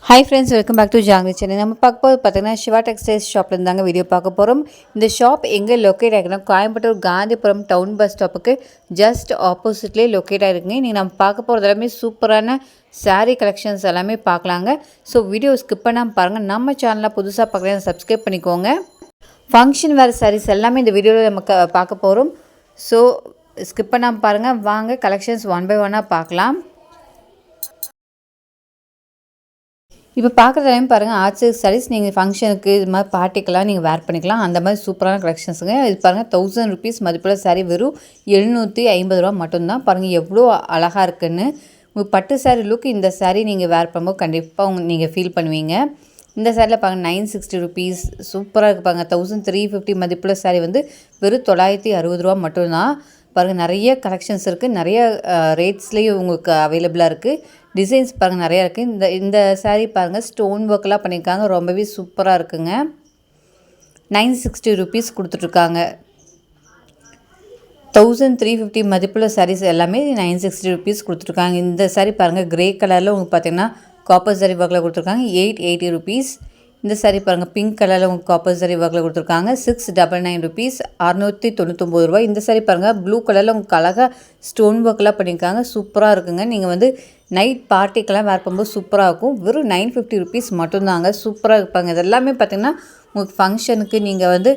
Hi friends, welcome back to Jangiri channel. நம்ம பார்க்க போது பார்த்தீங்கன்னா சிவா டெக்ஸ்டைல்ஸ் ஷாப்பில் இருந்தாங்க வீடியோ பார்க்க போகிறோம். இந்த ஷாப் எங்கே லொக்கேட் ஆகிருக்குன்னா கோயம்புத்தூர் காந்திபுரம் டவுன் பஸ் ஸ்டாப்புக்கு ஜஸ்ட் ஆப்போசிட்லேயே லொக்கேட் ஆகிருக்குங்க. நீங்கள் நம்ம பார்க்க போகிறது எல்லாமே சூப்பரான சாரீ கலெக்ஷன்ஸ் எல்லாமே பார்க்கலாங்க. ஸோ வீடியோ ஸ்கிப் பண்ணாமல் பாருங்கள். நம்ம சேனலில் புதுசாக பார்க்கலாம், சப்ஸ்கிரைப் பண்ணிக்கோங்க. ஃபங்க்ஷன் வேறு சாரீஸ் எல்லாமே இந்த வீடியோவில் நம்ம பார்க்க போகிறோம். ஸோ ஸ்கிப் பண்ணாமல் பாருங்கள். வாங்க கலெக்ஷன்ஸ் ஒன் பை ஒன்னாக பார்க்கலாம். இப்போ பார்க்குற டைம் பாருங்கள், ஆர்ட் சில்க் சாரீஸ் நீங்கள் ஃபங்க்ஷனுக்கு இது மாதிரி பார்ட்டிக்கெல்லாம் நீங்கள் வேர் பண்ணிக்கலாம். அந்த மாதிரி சூப்பரான கலெக்ஷன்ஸுங்க. இது பாருங்கள், 1000 rupees மதிப்புள்ள சாரீ வெறும் 750 ரூபா மட்டும்தான். பாருங்கள் எவ்வளோ அழகாக இருக்குன்னு. உங்களுக்கு பட்டு சாரீ லுக் இந்த சாரீ நீங்கள் வேர் பண்ணும்போது கண்டிப்பாக நீங்கள் ஃபீல் பண்ணுவீங்க. இந்த சாரியில் பாருங்கள் 960 rupees சூப்பராக இருக்குது. பாருங்கள் 1350 மதிப்புள்ள சாரீ வந்து வெறும் 960 ரூபா மட்டும்தான். பாருங்கள் நிறைய கலெக்ஷன்ஸ் இருக்குது, நிறைய ரேட்ஸ்லேயும் உங்களுக்கு அவைலபிளாக இருக்குது. டிசைன்ஸ் பாருங்கள் நிறையா இருக்குது. இந்த சாரீ பாருங்கள் ஸ்டோன் ஒர்க்கெலாம் பண்ணியிருக்காங்க, ரொம்பவே சூப்பராக இருக்குங்க. 960 rupees கொடுத்துட்ருக்காங்க. 1350 மதிப்புள்ள சாரீஸ் எல்லாமே 960 rupees கொடுத்துருக்காங்க. இந்த சாரீ பாருங்கள் கிரே கலரில் உங்களுக்கு பார்த்தீங்கன்னா காப்பர் சாரீ ஒர்க்கில் கொடுத்துருக்காங்க, 880 rupees. இந்த சாரீ பாருங்கள் பிங்க் கலரில் உங்களுக்கு காப்பர் சாரீ ஒர்க்கில் கொடுத்துருக்காங்க, 699 rupees, 699 ரூபா. இந்த சாரீ பாருங்கள் ப்ளூ கலரில் உங்களுக்கு அழகாக ஸ்டோன் ஒர்க்கெலாம் பண்ணியிருக்காங்க, சூப்பராக இருக்குங்க. நீங்கள் வந்து நைட் பார்ட்டிக்கெல்லாம் வேர் பண்ணும்போது சூப்பராக இருக்கும். வெறும் 950 rupees மட்டும்தாங்க. சூப்பராக இருப்பாங்க. இது எல்லாமே பார்த்திங்கன்னா உங்களுக்கு ஃபங்க்ஷனுக்கு நீங்கள் வந்து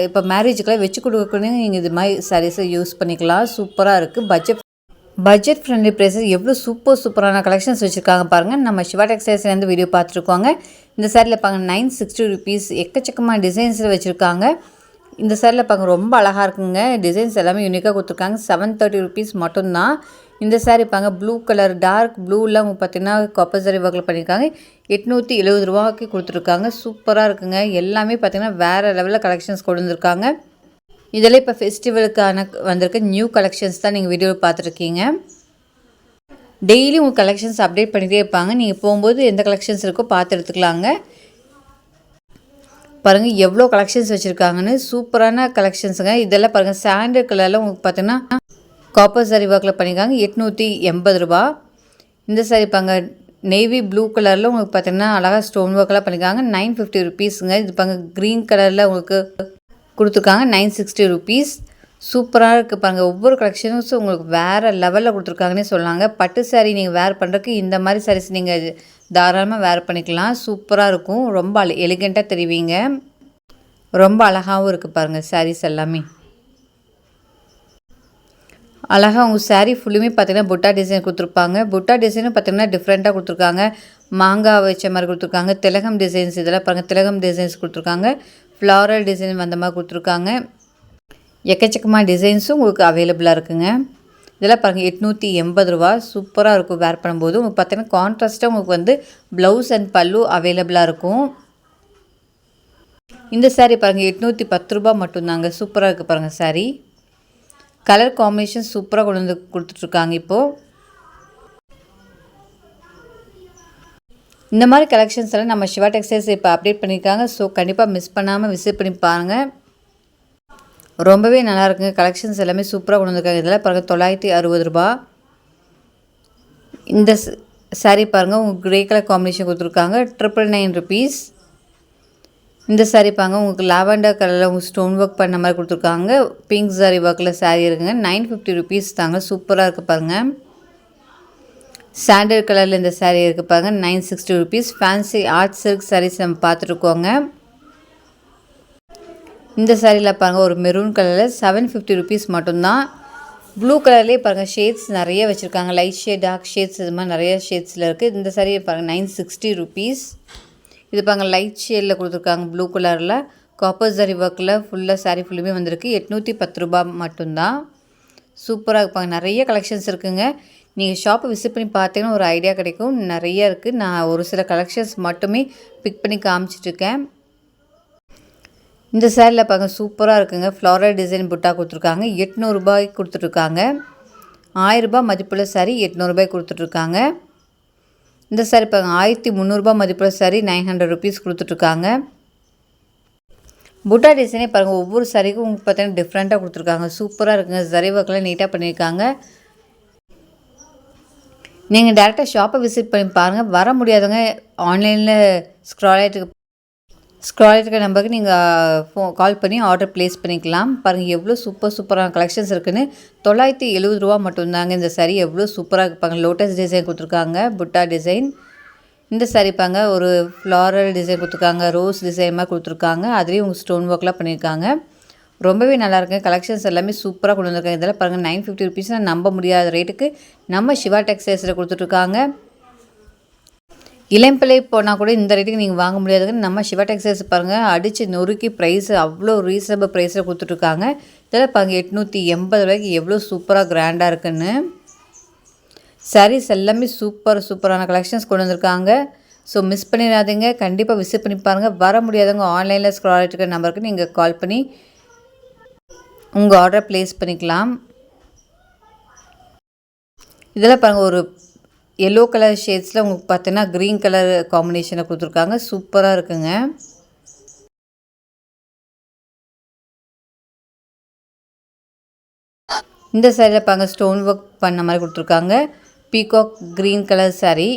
இப்போ மேரேஜுக்கெல்லாம் வச்சு கொடுக்கணும், நீங்கள் இது மாதிரி சாரீஸை யூஸ் பண்ணிக்கலாம். சூப்பராக இருக்குது. பட்ஜெட் ஃப்ரெண்ட்லி ப்ரைஸஸ் எவ்வளோ சூப்பரான கலெக்ஷன்ஸ் வச்சுருக்காங்க பாருங்கள். நம்ம சிவா டெக்ஸ்டைல்ஸ்லேருந்து வீடியோ பார்த்துருக்கோங்க. இந்த சாரியில் பாருங்க 960 rupees எக்கச்சக்கமான டிசைன்ஸில் வச்சுருக்காங்க. இந்த சாரியில் பாருங்க ரொம்ப அழகாக இருக்குங்க. டிசைன்ஸ் எல்லாமே யூனிக்காக கொடுத்துருக்காங்க. 730 rupees மட்டும்தான். இந்த சாரீ பாருங்க ப்ளூ கலர் டார்க் ப்ளூவில் அவங்க பார்த்தீங்கன்னா காப்பர் சாரீ ஒர்க்கில் பண்ணியிருக்காங்க, 870 ரூபாய்க்கு கொடுத்துருக்காங்க. சூப்பராக இருக்குங்க. எல்லாமே பார்த்திங்கன்னா வேறு லெவலில் கலெக்ஷன்ஸ் கொண்டு வந்திருக்காங்க. இதெல்லாம் இப்போ ஃபெஸ்டிவலுக்கான வந்திருக்க நியூ கலெக்ஷன்ஸ் தான் நீங்கள் வீடியோவில் பார்த்துருக்கீங்க. டெய்லி உங்கள் கலெக்ஷன்ஸ் அப்டேட் பண்ணிகிட்டே இருப்பாங்க. நீங்கள் போகும்போது எந்த கலெக்ஷன்ஸ் இருக்கோ பார்த்து எடுத்துக்கலாங்க. பாருங்கள் எவ்வளோ கலெக்ஷன்ஸ் வச்சுருக்காங்கன்னு, சூப்பரான கலெக்ஷன்ஸுங்க. இதெல்லாம் பாருங்கள் சாண்டல் கலரில் உங்களுக்கு பார்த்தீங்கன்னா காப்பர் சாரீ ஒர்க்கில் பண்ணியிருக்காங்க, 880 ரூபா. இந்த சாரீ பாருங்க நேவி ப்ளூ கலரில் உங்களுக்கு பார்த்தீங்கன்னா அழகாக ஸ்டோன் ஒர்க்கெலாம் பண்ணியிருக்காங்க, 950 rupeesங்க. இது பாருங்க க்ரீன் கலரில் உங்களுக்கு கொடுத்துருக்காங்க, 960 rupees. சூப்பராக இருக்குது பாருங்கள். ஒவ்வொரு கலெக்ஷன்ஸும் உங்களுக்கு வேறு லெவலில் கொடுத்துருக்காங்கன்னே சொல்லாங்க. பட்டு சாரீ நீங்கள் வேர் பண்ணுறதுக்கு இந்த மாதிரி சாரீஸ் நீங்கள் தாராளமாக வேர் பண்ணிக்கலாம். சூப்பராக இருக்கும். ரொம்ப எலிகெண்ட்டாக தெரிவிங்க. ரொம்ப அழகாகவும் இருக்குது பாருங்கள் சாரீஸ் எல்லாமே. அழகாக உங்கள் சாரீ ஃபுல்லுமே பார்த்திங்கன்னா புட்டா டிசைன் கொடுத்துருப்பாங்க. புட்டா டிசைனும் பார்த்திங்கன்னா டிஃப்ரெண்ட்டாக கொடுத்துருக்காங்க. மாங்காய் வச்ச மாதிரி கொடுத்துருக்காங்க. திலகம் டிசைன்ஸ் இதெல்லாம் பாருங்கள் திலகம் டிசைன்ஸ் கொடுத்துருக்காங்க. ஃப்ளாரல் டிசைன் வந்த மாதிரி கொடுத்துருக்காங்க. எக்கச்சக்கமான டிசைன்ஸும் உங்களுக்கு அவைலபிளாக இருக்குங்க. இதெல்லாம் பாருங்கள் 880 ரூபா. சூப்பராக இருக்கும் வேர் பண்ணும்போது. உங்களுக்கு பார்த்தீங்கன்னா கான்ட்ராஸ்ட்டாக உங்களுக்கு வந்து ப்ளவுஸ் அண்ட் பல்லு அவைலபிளாக இருக்கும். இந்த சாரீ பாருங்கள் 810 ரூபா மட்டும்தாங்க. சூப்பராக இருக்குது பாருங்கள் சாரீ. கலர் காம்பினேஷன் சூப்பராக கொண்டு வந்து கொடுத்துட்ருக்காங்க. இப்போது இந்த மாதிரி கலெக்ஷன்ஸ் எல்லாம் நம்ம சிவா டெக்ஸ்டைல்ஸ் இப்போ அப்டேட் பண்ணியிருக்காங்க. ஸோ கண்டிப்பாக மிஸ் பண்ணாமல் விசிட் பண்ணி பாருங்கள். ரொம்பவே நல்லா இருக்குங்க. கலெக்ஷன்ஸ் எல்லாமே சூப்பராக கொண்டு வந்திருக்காங்க. இதெல்லாம் பாருங்கள் 960 ரூபா. இந்த சாரீ பாருங்கள் உங்களுக்கு கிரே கலர் காம்பினேஷன் கொடுத்துருக்காங்க, 999 rupees. இந்த சாரீ பாருங்கள் உங்களுக்கு லாவெண்டர் கலரில் உங்களுக்கு ஸ்டோன் ஒர்க் பண்ண மாதிரி கொடுத்துருக்காங்க. பிங்க் சாரீ ஒர்க்கில் சாரீ இருக்குங்க, 950 rupees தாங்க. சூப்பராக இருக்குது பாருங்கள். சாண்டல் கலரில் இந்த சாரீ இருக்குது பாருங்கள், 960 rupees. Fancy art silk saris நம்ம பார்த்துருக்கோங்க. இந்த சாரியில் பாருங்கள் ஒரு மெரூன் கலரில் 750 rupees மட்டும்தான். ப்ளூ கலர்லேயே பாருங்கள் ஷேட்ஸ் நிறைய வச்சுருக்காங்க. லைட் ஷேட் டார்க் ஷேட்ஸ் இது மாதிரி நிறைய ஷேட்ஸில் இருக்குது. இந்த சாரியை பாருங்கள் 960 rupees. இது பாருங்கள் லைட் ஷேடில் கொடுத்துருக்காங்க ப்ளூ கலரில் காப்பர் சாரீ ஒர்க்கில் ஃபுல்லாக சாரீ ஃபுல்லுமே வந்திருக்கு, 810 ரூபா மட்டும்தான். சூப்பராக இருப்பாங்க. நிறைய கலெக்ஷன்ஸ் இருக்குங்க. நீங்கள் ஷாப்பை விசிட் பண்ணி பார்த்தீங்கன்னா ஒரு ஐடியா கிடைக்கும். நிறைய இருக்குது. நான் ஒரு சில கலெக்ஷன்ஸ் மட்டுமே பிக் பண்ணி காமிச்சிட்ருக்கேன். இந்த சாரியில் பாருங்கள் சூப்பராக இருக்குங்க. ஃப்ளாரல் டிசைன் புட்டா கொடுத்துருக்காங்க, 800 ரூபாய்க்கு கொடுத்துட்ருக்காங்க. 1000 ரூபா மதிப்புள்ள சாரீ 800 ரூபாய்க்கு கொடுத்துட்ருக்காங்க. இந்த சாரீ பாருங்கள் 1300 ரூபா மதிப்புள்ள சாரீ 900 rupees கொடுத்துட்ருக்காங்க. புட்டா டிசைனே பாருங்கள் ஒவ்வொரு சாரிக்கும் உங்களுக்கு பார்த்தீங்கன்னா டிஃப்ரெண்ட்டாக கொடுத்துருக்காங்க. சூப்பராக இருக்குங்க. ஜரி ஒர்க்கில் நீட்டாக பண்ணியிருக்காங்க. நீங்கள் டேரெக்டாக ஷாப்பை விசிட் பண்ணி பாருங்கள். வர முடியாதவங்க ஆன்லைனில் ஸ்க்ரால் ஆகிட்டு நம்பருக்கு நீங்கள் கால் பண்ணி ஆர்டர் ப்ளேஸ் பண்ணிக்கலாம். பாருங்கள் எவ்வளோ சூப்பரான கலெக்ஷன்ஸ் இருக்குன்னு. 970 ரூபா மட்டும்தாங்க இந்த சாரீ. எவ்வளோ சூப்பராக இருப்பாங்க. லோட்டஸ் டிசைன் கொடுத்துருக்காங்க, புட்டா டிசைன். இந்த சாரீ பாங்க ஒரு ஃப்ளாரல் டிசைன் கொடுத்துருக்காங்க, ரோஸ் டிசைன் மாதிரி கொடுத்துருக்காங்க. அதுலேயும் உங்கள் ஸ்டோன் ஒர்க்லாம் பண்ணியிருக்காங்க. ரொம்பவே நல்லாயிருக்கு. கலெக்ஷன்ஸ் எல்லாமே சூப்பராக கொண்டு வந்திருக்காங்க. இதெல்லாம் பாருங்கள் 950 ருபீஸ்னால் நம்ப முடியாத ரேட்டுக்கு நம்ம சிவா டெக்ஸ்டைல்ஸில் கொடுத்துட்ருக்காங்க. இளம்பிள்ளை போனால் கூட இந்த ரேட்டுக்கு நீங்கள் வாங்க முடியாதுன்னு நம்ம சிவா டெக்ஸ்டைல்ஸ் பாருங்கள் அடித்து நொறுக்கி ப்ரைஸ் அவ்வளோ ரீசனபிள் ப்ரைஸில் கொடுத்துட்ருக்காங்க. இதெல்லாம் பாருங்கள் 880 ரூபாய்க்கு எவ்வளோ சூப்பராக கிராண்டாக இருக்குன்னு. சாரீஸ் எல்லாமே சூப்பரான கலெக்ஷன்ஸ் கொண்டு வந்திருக்காங்க. ஸோ மிஸ் பண்ணிடாதீங்க. கண்டிப்பாக விசிட் பண்ணி பாருங்கள். வர முடியாதவங்க ஆன்லைனில் ஸ்க்ரால் ஆகிட்டு நம்பருக்கு நீங்கள் கால் பண்ணி உங்கள் ஆர்டரை ப்ளேஸ் பண்ணிக்கலாம். இதெல்லாம் பாருங்கள் ஒரு எல்லோ கலர் ஷேட்ஸில் உங்களுக்கு பார்த்தீங்கன்னா க்ரீன் கலர் காம்பினேஷனில் கொடுத்துருக்காங்க. சூப்பராக இருக்குங்க. இந்த சாரியில் பாருங்கள் ஸ்டோன் ஒர்க் பண்ண மாதிரி கொடுத்துருக்காங்க. Peacock green colour sari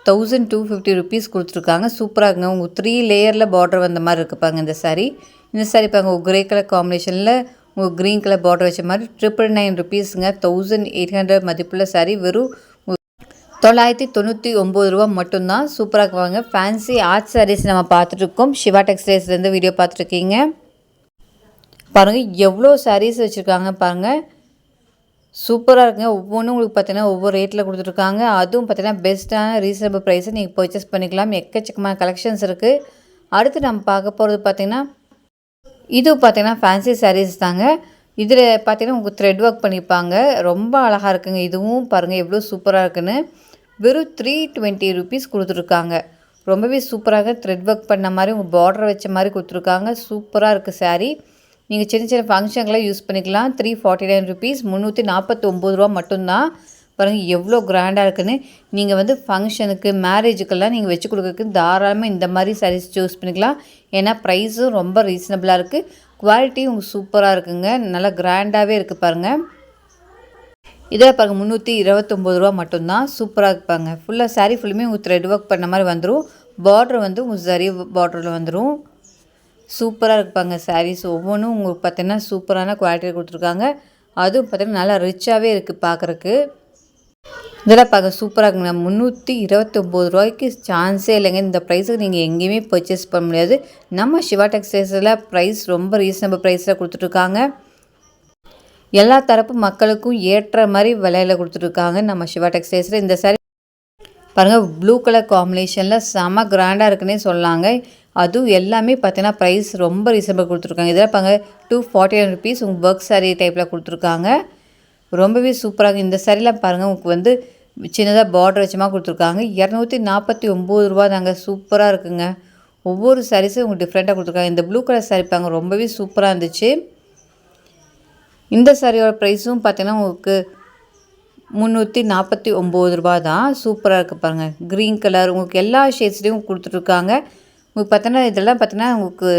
1250 rupees கொடுத்துருக்காங்க. சூப்பராக இருக்குங்க. உங்களுக்கு 3 லேயரில் பார்டர் வந்த மாதிரி இருக்குது பாருங்கள் இந்த சாரீ. இந்த சாரீ பாருங்கள் கிரே கலர் காம்பினேஷனில் உங்களுக்கு க்ரீன் கலர் பார்டர் வச்ச மாதிரி 999 ருபீஸுங்க. 1800 மதிப்புள்ள சாரீ வெறும் 999 ரூபா மட்டும்தான். சூப்பராக இருக்குவாங்க. ஃபேன்சி ஆர்ட் சாரீஸ் நம்ம பார்த்துட்ருக்கோம். சிவா டெக்ஸ்டைல்ஸ்லேருந்து வீடியோ பார்த்துட்ருக்கீங்க. பாருங்கள் எவ்வளோ சாரீஸ் வச்சுருக்காங்க பாருங்கள். சூப்பராக இருக்குங்க. ஒவ்வொன்றும் உங்களுக்கு பார்த்தீங்கன்னா ஒவ்வொரு ரேட்டில் கொடுத்துருக்காங்க. அதுவும் பார்த்தீங்கன்னா பெஸ்ட்டான ரீசனபிள் ப்ரைஸை நீங்கள் பர்ச்சேஸ் பண்ணிக்கலாம். எக்கச்சக்கமான கலெக்ஷன்ஸ் இருக்குது. அடுத்து நம்ம பார்க்க போகிறது பார்த்திங்கன்னா இது பார்த்திங்கன்னா ஃபேன்சி சாரீஸ் தாங்க. இதில் பார்த்திங்கன்னா உங்களுக்கு த்ரெட் ஒர்க் பண்ணியிருப்பாங்க. ரொம்ப அழகாக இருக்குங்க. இதுவும் பாருங்கள் எவ்வளோ சூப்பராக இருக்குன்னு. வெறும் 320 ருபீஸ் கொடுத்துருக்காங்க. ரொம்பவே சூப்பராக த்ரெட் ஒர்க் பண்ண மாதிரி உங்கள் பார்டர் வச்ச மாதிரி கொடுத்துருக்காங்க. சூப்பராக இருக்குது சாரீ. நீங்கள் சின்ன ஃபங்க்ஷன்கெலாம் யூஸ் பண்ணிக்கலாம். 349 ருபீஸ் 349 ரூபா மட்டும்தான். பாருங்கள் எவ்வளோ கிராண்டாக இருக்குன்னு. நீங்கள் வந்து ஃபங்க்ஷனுக்கு மேரேஜுக்கெல்லாம் நீங்கள் வச்சு கொடுக்குறதுக்கு தாராளமாக இந்த மாதிரி சாரீஸ் சூஸ் பண்ணிக்கலாம். ஏன்னா ப்ரைஸும் ரொம்ப ரீசனபிளாக இருக்குது. குவாலிட்டியும் உங்களுக்கு சூப்பராக இருக்குங்க. நல்லா கிராண்டாகவே இருக்குது பாருங்கள். இதில் பாருங்கள் 329 ரூபா மட்டும்தான். சூப்பராக இருப்பாங்க. ஃபுல்லாக சாரீ ஃபுல்லுமே உங்களுக்கு த்ரெட் ஒர்க் பண்ண மாதிரி வந்துடும். பார்டர் வந்து உங்களுக்கு சரி பார்டரில் வந்துடும். சூப்பராக இருப்பாங்க சாரீஸ். ஒவ்வொன்றும் உங்களுக்கு பார்த்தீங்கன்னா சூப்பரான குவாலிட்டியில் கொடுத்துருக்காங்க. அதுவும் பார்த்தீங்கன்னா நல்லா ரிச்சாகவே இருக்குது பார்க்குறக்கு. இதெல்லாம் பார்க்க சூப்பராக இருக்குங்க. 329 ரூபாய்க்கு சான்ஸே இல்லைங்க. இந்த ப்ரைஸுக்கு நீங்கள் எங்கேயுமே பர்ச்சேஸ் பண்ண முடியாது. நம்ம சிவா டெக்ஸ்டைல்ஸில் ப்ரைஸ் ரொம்ப ரீசனபிள் ப்ரைஸில் கொடுத்துட்ருக்காங்க. எல்லா தரப்பு மக்களுக்கும் ஏற்ற மாதிரி விலையில் கொடுத்துட்ருக்காங்க நம்ம சிவா டெக்ஸ்டைல்ஸில். இந்த சாரீ பாருங்கள் ப்ளூ கலர் காம்பினேஷனில் செம கிராண்டாக இருக்குன்னே சொல்லாங்க. அதுவும் எல்லாமே பார்த்தீங்கன்னா ப்ரைஸ் ரொம்ப ரீசனபிள் கொடுத்துருக்காங்க. இதெல்லாம் பாருங்கள் 249 ருபீஸ் உங்கள் ஒர்க் சாரீ டைப்பில் கொடுத்துருக்காங்க. ரொம்பவே சூப்பராக. இந்த சாரீலாம் பாருங்கள் உங்களுக்கு வந்து சின்னதாக பார்டர் வச்சமாக கொடுத்துருக்காங்க. 249 ரூபா தாங்க. சூப்பராக இருக்குங்க. ஒவ்வொரு சாரீஸும் உங்களுக்கு டிஃப்ரெண்ட்டாக கொடுத்துருக்காங்க. இந்த ப்ளூ கலர் சாரீ பாருங்க ரொம்பவே சூப்பராக இருந்துச்சு. இந்த சாரியோட ப்ரைஸும் பார்த்தீங்கன்னா உங்களுக்கு 349 ரூபா தான். சூப்பராக இருக்குது பாருங்கள். க்ரீன் கலர் உங்களுக்கு எல்லா ஷேட்ஸ்லேயும் கொடுத்துட்ருக்காங்க. உங்களுக்கு பார்த்தோன்னா இதெல்லாம் பார்த்தீங்கன்னா உங்களுக்கு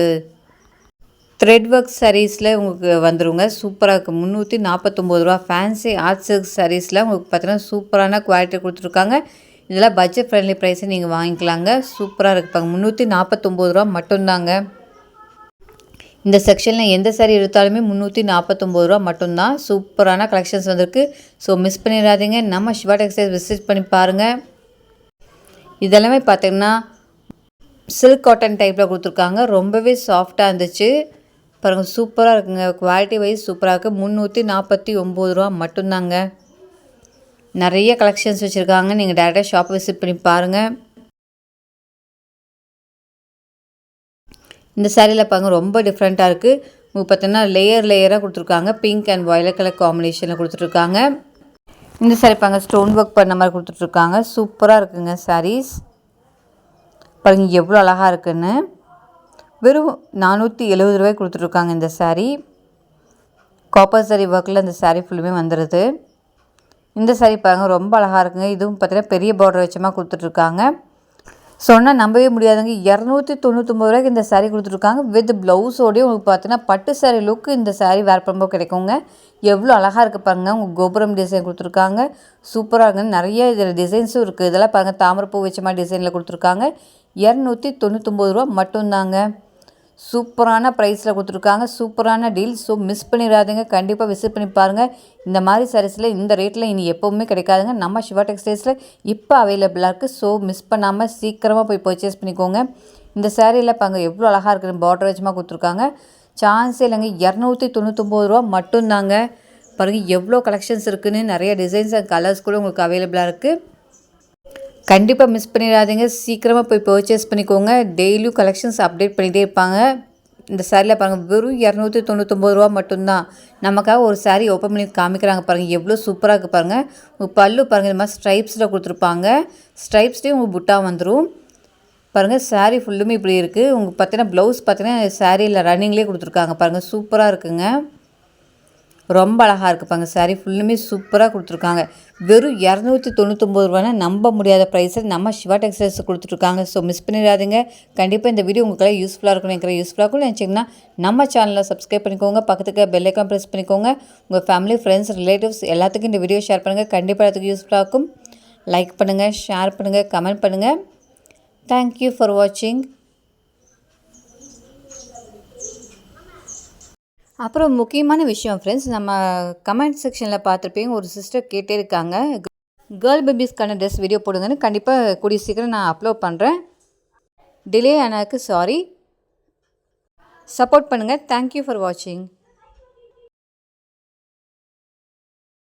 த்ரெட் ஒர்க் சாரீஸில் உங்களுக்கு வந்துடுங்க. சூப்பராக இருக்குது. 349 ரூபா. ஃபேன்சி ஆர்ட் சில்க் சாரீஸில் உங்களுக்கு பார்த்தீங்கன்னா சூப்பரான குவாலிட்டி கொடுத்துருக்காங்க. இதெல்லாம் பட்ஜெட் ஃப்ரெண்ட்லி ப்ரைஸை நீங்கள் வாங்கிக்கலாங்க. சூப்பராக இருக்குப்பாங்க. 349 ரூபா மட்டும்தாங்க. இந்த செக்ஷனில் எந்த சாரீ எடுத்தாலுமே 349 ரூபா மட்டும்தான். சூப்பரான கலெக்ஷன்ஸ் வந்திருக்கு. ஸோ மிஸ் பண்ணிடாதீங்க. நம்ம சிவா டெக்ஸ்டைல்ஸ் விசிட் பண்ணி பாருங்கள். இதெல்லாமே பார்த்திங்கன்னா சில்க் காட்டன் டைப்பில் கொடுத்துருக்காங்க. ரொம்பவே சாஃப்டாக இருந்துச்சு பாருங்கள். சூப்பராக இருக்குங்க. குவாலிட்டி வைஸ் சூப்பராக இருக்குது. 349 ரூபா மட்டும்தாங்க. நிறைய கலெக்ஷன்ஸ் வச்சுருக்காங்க. நீங்கள் டேரெக்டாக ஷாப் விசிட் பண்ணி பாருங்கள். இந்த சாரியில் பாருங்கள் ரொம்ப டிஃப்ரெண்ட்டாக இருக்குது. உங்களுக்கு பார்த்தீங்கன்னா லேயராக கொடுத்துருக்காங்க. பிங்க் அண்ட் வயலட் கலர் காம்பினேஷனில் கொடுத்துட்ருக்காங்க. இந்த சாரி பாருங்கள் ஸ்டோன் ஒர்க் பண்ண மாதிரி கொடுத்துட்ருக்காங்க. சூப்பராக இருக்குங்க சாரீஸ். பாருங்கள் எவ்வளோ அழகாக இருக்குன்னு. வெறும் 470 ரூபாய் கொடுத்துட்ருக்காங்க இந்த சாரீ. காப்பர் சாரி ஒர்க்கில் இந்த சாரீ ஃபுல்லுமே வந்துடுது. இந்த சாரீ பாருங்கள் ரொம்ப அழகாக இருக்குங்க. இதுவும் பார்த்தீங்கன்னா பெரிய பார்டர் வச்சமாக கொடுத்துட்ருக்காங்க. சொன்னால் நம்பவே முடியாதுங்க. 299 ரூபாய்க்கு இந்த சாரீ கொடுத்துருக்காங்க. வித் ப்ளவுஸோடய உங்களுக்கு பார்த்தீங்கன்னா பட்டு சாரீ லுக்கு இந்த சாரீ வேர் பண்ணும்போது கிடைக்குங்க. எவ்வளோ அழகாக இருக்குது பாருங்கள். உங்கள் கோபுரம் டிசைன் கொடுத்துருக்காங்க. சூப்பராக இருக்குங்க. நிறைய இதில் டிசைன்ஸும் இருக்குது. இதெல்லாம் பாருங்கள் தாமரைப்பூ வச்ச மாதிரி டிசைனில் கொடுத்துருக்காங்க. 299 ரூபா மட்டும்தாங்க. சூப்பரான ப்ரைஸில் கொடுத்துருக்காங்க. சூப்பரான டீல். ஸோ மிஸ் பண்ணிடாதீங்க. கண்டிப்பாக விசிட் பண்ணி பாருங்கள். இந்த மாதிரி சாரீஸில் இந்த ரேட்டில் இனி எப்போவுமே கிடைக்காதுங்க. நம்ம சிவா டெக்ஸ்டைல்ஸில் இப்போ அவைலபிளாக இருக்குது. ஸோ மிஸ் பண்ணாமல் சீக்கிரமாக போய் பர்ச்சேஸ் பண்ணிக்கோங்க. இந்த சாரியில் பாருங்கள் எவ்வளோ அழகாக இருக்குன்னு பார்டர் வச்சுமா கொடுத்துருக்காங்க. சான்ஸே இல்லைங்க. 299 ரூபா மட்டும்தாங்க. பாருங்கள் எவ்வளோ கலெக்ஷன்ஸ் இருக்குதுன்னு. நிறைய டிசைன்ஸ் அண்ட் கலர்ஸ் கூட உங்களுக்கு அவைலபிளாக இருக்குது. கண்டிப்பாக மிஸ் பண்ணிடாதீங்க. சீக்கிரமாக போய் பர்ச்சேஸ் பண்ணிக்கோங்க. டெய்லியும் கலெக்ஷன்ஸ் அப்டேட் பண்ணிகிட்டே இருப்பாங்க. இந்த சாரியில் பாருங்கள் வெறும் 299 ரூபா மட்டும்தான். நமக்காக ஒரு சாரீ ஓப்பன் பண்ணி காமிக்கிறாங்க பாருங்கள். எவ்வளோ சூப்பராக இருக்குது பாருங்கள். உங்கள் பல்லு பாருங்கள் இந்த மாதிரி ஸ்ட்ரைப்ஸில் கொடுத்துருப்பாங்க. ஸ்ட்ரைப்ஸ்லேயும் உங்களுக்கு புட்டா வந்துடும் பாருங்கள். சாரீ ஃபுல்லுமே இப்படி இருக்குது. உங்களுக்கு பார்த்தீங்கன்னா ப்ளவுஸ் பார்த்தீங்கன்னா சாரியில் ரன்னிங்லேயே கொடுத்துருக்காங்க பாருங்கள். சூப்பராக இருக்குங்க. ரொம்ப அழகாக இருக்குது பாருங்க. சாரீ ஃபுல்லுமே சூப்பராக கொடுத்துருக்காங்க. வெறும் 299 ரூபானா நம்ப முடியாத ப்ரைஸில் நம்ம சிவா டெக்ஸ்டைல்ஸ் கொடுத்துட்ருக்காங்க. ஸோ மிஸ் பண்ணிடாதீங்க. கண்டிப்பாக இந்த வீடியோ உங்களுக்கெல்லாம் யூஸ்ஃபுல்லாக இருக்கும்னு நினைக்கிறேன். யூஸ்ஃபுல்லாக இருக்கும்னு நினச்சிங்கன்னா நம்ம சேனலை சப்ஸ்கிரைப் பண்ணிக்கோங்க. பக்கத்துக்கு பெல் ஐக்கான் ப்ரெஸ் பண்ணிக்கோங்க. உங்கள் ஃபேமிலி, ஃப்ரெண்ட்ஸ், ரிலேட்டிவ்ஸ் எல்லாத்துக்கும் இந்த வீடியோ ஷேர் பண்ணுங்கள். கண்டிப்பாக எல்லாத்துக்கும் யூஸ்ஃபுல்லாக இருக்கும். லைக் பண்ணுங்கள், ஷேர் பண்ணுங்கள், கமெண்ட் பண்ணுங்கள். தேங்க்யூ ஃபார் வாட்சிங். அப்புறம் முக்கியமான விஷயம் ஃப்ரெண்ட்ஸ், நம்ம கமெண்ட் செக்ஷனில் பார்த்துருப்பீங்க. ஒரு சிஸ்டர் கேட்டே இருக்காங்க, கேர்ள் பேபிஸ்க்கான ட்ரெஸ் வீடியோ போடுங்கன்னு. கண்டிப்பாக கூடிய சீக்கிரம் நான் அப்லோட் பண்ணுறேன். டிலே ஆனதுக்கு சாரி. சப்போர்ட் பண்ணுங்கள். தேங்க்யூ ஃபார் வாட்சிங்.